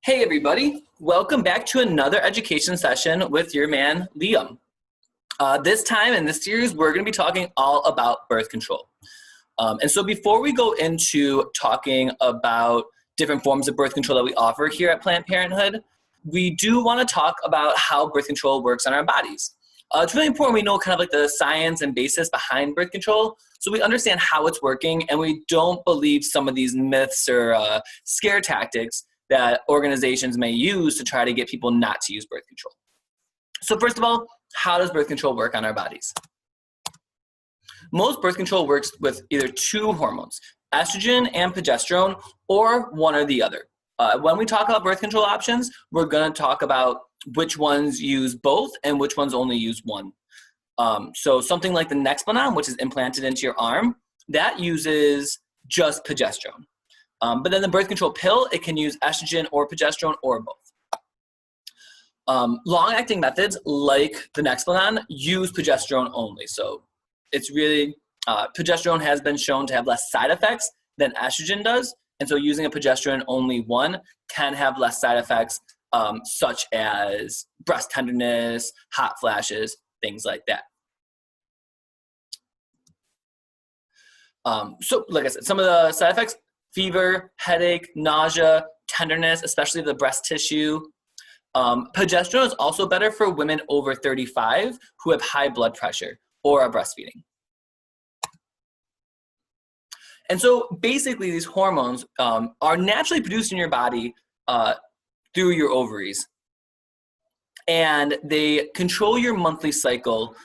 Hey everybody, welcome back to another education session with your man Liam. This time in this series, we're going to be talking all about birth control. And so before we go into talking about different forms of birth control that we offer here at Planned Parenthood, we do want to talk about how birth control works on our bodies. It's really important we know kind of like the science and basis behind birth control so we understand how it's working and we don't believe some of these myths or scare tactics that organizations may use to try to get people not to use birth control. So first of all, how does birth control work on our bodies? Most birth control works with either two hormones, estrogen and progesterone, or one or the other. When we talk about birth control options, we're going to talk about which ones use both and which ones only use one. So something like the Nexplanon, which is implanted into your arm, that uses just progesterone. But then the birth control pill, it can use estrogen or progesterone or both. Long-acting methods like the Nexplanon use progesterone only. So it's really, progesterone has been shown to have less side effects than estrogen does. And so using a progesterone only one can have less side effects such as breast tenderness, hot flashes, things like that. So like I said, some of the side effects, fever, headache, nausea, tenderness, especially the breast tissue. Progesterone is also better for women over 35 who have high blood pressure or are breastfeeding. And so basically these hormones are naturally produced in your body through your ovaries. And they control your monthly cycle,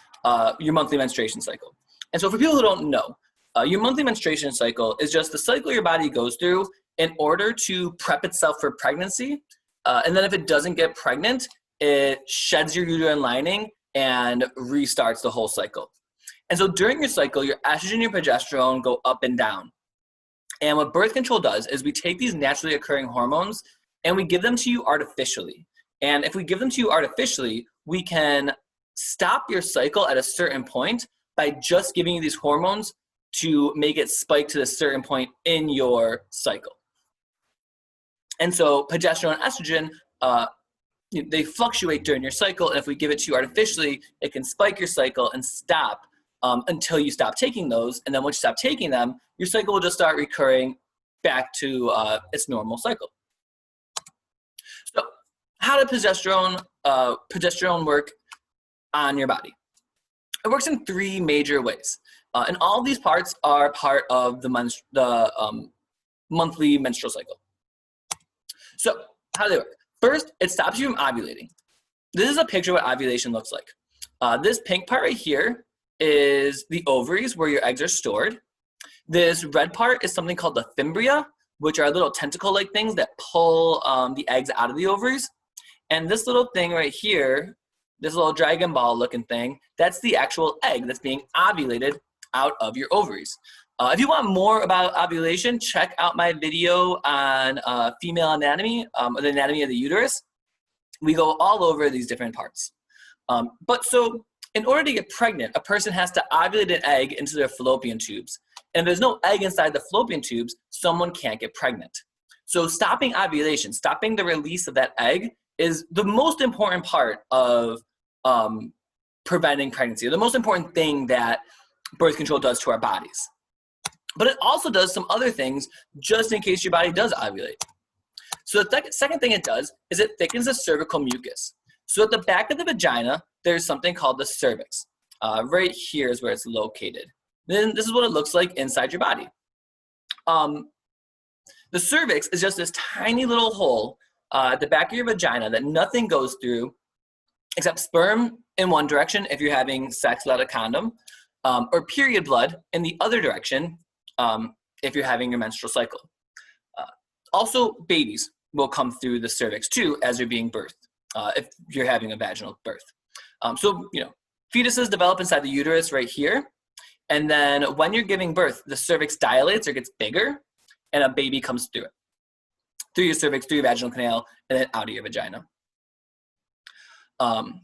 your monthly menstruation cycle. And so for people who don't know, your monthly menstruation cycle is just the cycle your body goes through in order to prep itself for pregnancy. And then if it doesn't get pregnant, it sheds your uterine lining and restarts the whole cycle. And so during your cycle, your estrogen and your progesterone go up and down. And what birth control does is we take these naturally occurring hormones and we give them to you artificially. And if we give them to you artificially, we can stop your cycle at a certain point by just giving you these hormones to make it spike to a certain point in your cycle. And so progesterone and estrogen, they fluctuate during your cycle, and if we give it to you artificially, it can spike your cycle and stop until you stop taking those, and then once you stop taking them, your cycle will just start recurring back to its normal cycle. So how does progesterone work on your body? It works in three major ways. And all these parts are part of the monthly menstrual cycle. So how do they work? First, it stops you from ovulating. This is a picture of what ovulation looks like. This pink part right here is the ovaries where your eggs are stored. This red part is something called the fimbria, which are little tentacle-like things that pull the eggs out of the ovaries. And this little thing right here, this little Dragon Ball looking thing, that's the actual egg that's being ovulated out of your ovaries. If you want more about ovulation, check out my video on female anatomy, or the anatomy of the uterus. We go all over these different parts. But so in order to get pregnant, a person has to ovulate an egg into their fallopian tubes. And if there's no egg inside the fallopian tubes, someone can't get pregnant. So stopping ovulation, stopping the release of that egg is the most important part of preventing pregnancy, the most important thing that birth control does to our bodies. But it also does some other things just in case your body does ovulate. So the second thing it does is it thickens the cervical mucus. So at the back of the vagina, there's something called the cervix. Right here is where it's located. Then this is what it looks like inside your body. The cervix is just this tiny little hole at the back of your vagina that nothing goes through except sperm in one direction if you're having sex without a condom, or period blood in the other direction if you're having your menstrual cycle. Also, babies will come through the cervix too as you're being birthed if you're having a vaginal birth. So, fetuses develop inside the uterus right here. And then when you're giving birth, the cervix dilates or gets bigger and a baby comes through it. Through your cervix, through your vaginal canal, and then out of your vagina.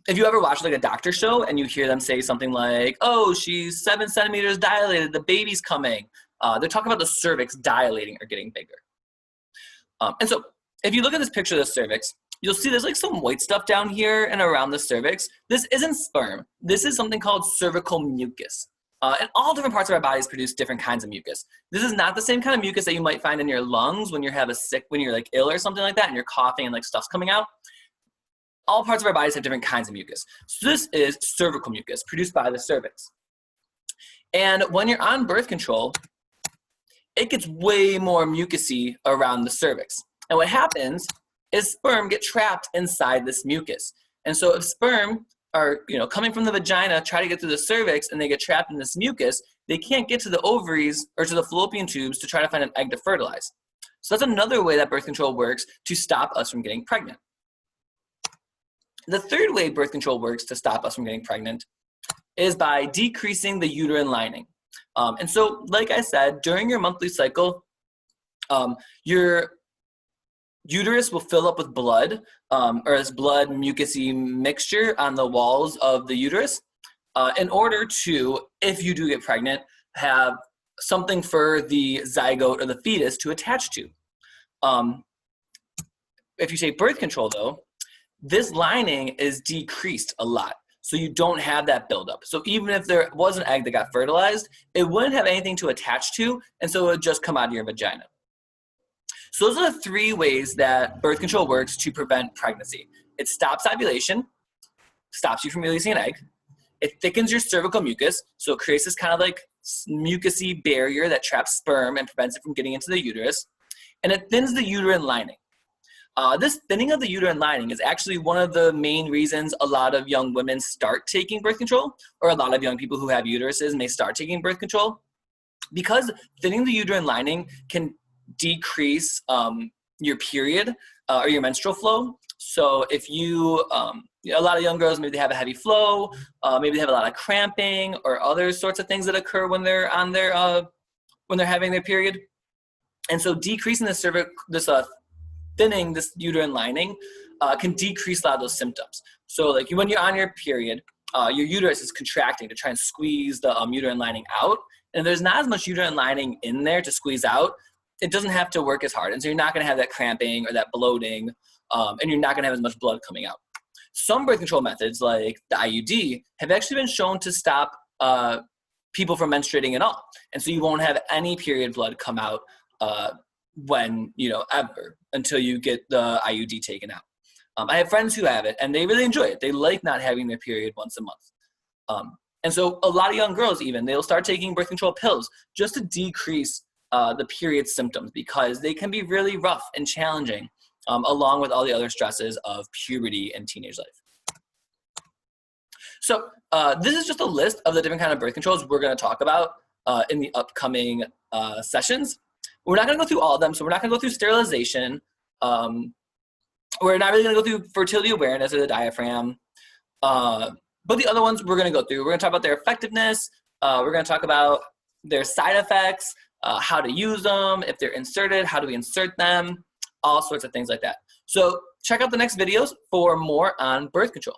If you ever watch like a doctor show and you hear them say something like, oh, she's 7 centimeters dilated, the baby's coming. They're talking about the cervix dilating or getting bigger. And so if you look at this picture of the cervix, you'll see there's like some white stuff down here and around the cervix. This isn't sperm. This is something called cervical mucus. And all different parts of our bodies produce different kinds of mucus. This is not the same kind of mucus that you might find in your lungs when when you're like ill or something like that and you're coughing and like stuff's coming out. All parts of our bodies have different kinds of mucus. So this is cervical mucus produced by the cervix. And when you're on birth control, it gets way more mucusy around the cervix. And what happens is sperm get trapped inside this mucus. And so if sperm are coming from the vagina, try to get through the cervix, and they get trapped in this mucus, they can't get to the ovaries or to the fallopian tubes to try to find an egg to fertilize. So that's another way that birth control works to stop us from getting pregnant. The third way birth control works to stop us from getting pregnant is by decreasing the uterine lining. And so, like I said, during your monthly cycle, your uterus will fill up with blood, or this blood mucousy mixture on the walls of the uterus, in order to, if you do get pregnant, have something for the zygote or the fetus to attach to. If you take birth control, though, this lining is decreased a lot. So you don't have that buildup. So even if there was an egg that got fertilized, it wouldn't have anything to attach to, and so it would just come out of your vagina. So those are the three ways that birth control works to prevent pregnancy. It stops ovulation, stops you from releasing an egg. It thickens your cervical mucus, so it creates this kind of like mucousy barrier that traps sperm and prevents it from getting into the uterus. And it thins the uterine lining. This thinning of the uterine lining is actually one of the main reasons a lot of young women start taking birth control, or a lot of young people who have uteruses may start taking birth control, because thinning the uterine lining can decrease your period or your menstrual flow. So if you, a lot of young girls, maybe they have a heavy flow, maybe they have a lot of cramping or other sorts of things that occur when they're on their, when they're having their period. And so decreasing the thinning this uterine lining can decrease a lot of those symptoms. So like when you're on your period, your uterus is contracting to try and squeeze the uterine lining out. And there's not as much uterine lining in there to squeeze out. It doesn't have to work as hard. And so you're not going to have that cramping or that bloating, and you're not going to have as much blood coming out. Some birth control methods, like the IUD, have actually been shown to stop people from menstruating at all. And so you won't have any period blood come out when, ever, until you get the IUD taken out. I have friends who have it, and they really enjoy it. They like not having their period once a month. And so a lot of young girls even, they'll start taking birth control pills just to decrease the period symptoms, because they can be really rough and challenging, along with all the other stresses of puberty and teenage life. So this is just a list of the different kind of birth controls we're going to talk about in the upcoming sessions. We're not going to go through all of them, so we're not going to go through sterilization. We're not really going to go through fertility awareness or the diaphragm. But the other ones we're going to go through. We're going to talk about their effectiveness. We're going to talk about their side effects, how to use them, if they're inserted, how do we insert them, all sorts of things like that. So check out the next videos for more on birth control.